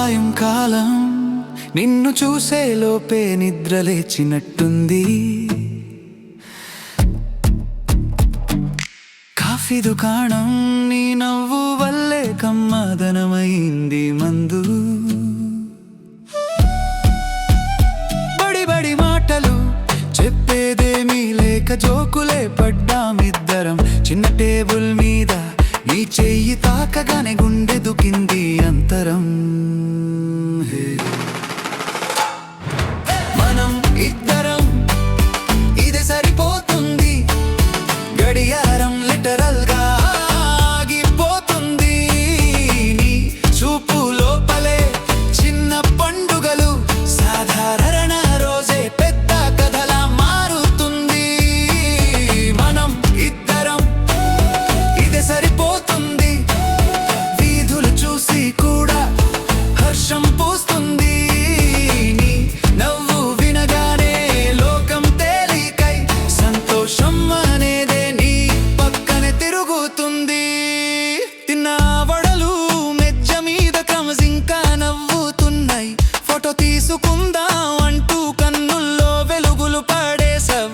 సాయంకాలం నిన్ను చూసే లోపే నిద్రలేచినట్టుంది. కాఫీ దుకాణం నీ నవ్వు వల్లే కమ్మదనమైంది మందు. బడి బడి మాటలు చెప్పేదేమీ లేక జోకులే పడ్డామిద్దరం. చిన్న టేబుల్ మీద నీ చెయ్యి తాకగానే గుండె దుకింది అంతరం. మనం ఇద్దరం ఇదే సరిపోతుంది, గడియారం లిటరల్ గా ఆగిపోతుంది. నీ చూపు లోపలే చిన్న పండుగలు, సాధారణ రోజే పెద్ద కథలా మారుతుంది. మనం ఇద్దరం ఇదే సరిపోతుంది, వీధులు చూసి కూడా హర్షం పూస్తుంది. నీ నవ్వు వినగానే లోకం తేలికై సంతోషం అనేదే నీ పక్కనే తిరుగుతుంది. తిన్న వడలు మెజ్జ మీద క్రమస్ ఇంకా నవ్వుతున్నాయి. ఫోటో తీసుకుందాం అంటూ కన్నుల్లో వెలుగులు పడేశాం.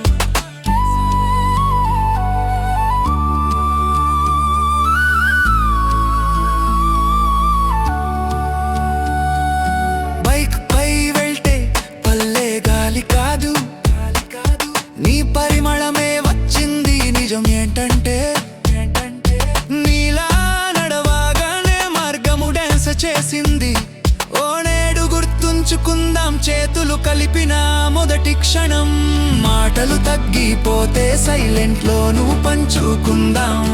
బైక్ పై వెళ్తే పల్లె గాలి కాదు, నీ పరిమళమే వచ్చింది. నిజం ఏంటంటే నీలా నడవగానే మార్గము డాన్స్ చేసింది. ఓ నేడు గుర్తుంచుకుందాం చేతులు కలిపిన మొదటి క్షణం. మాటలు తగ్గిపోతే సైలెంట్ లో నువ్వు పంచుకుందాం.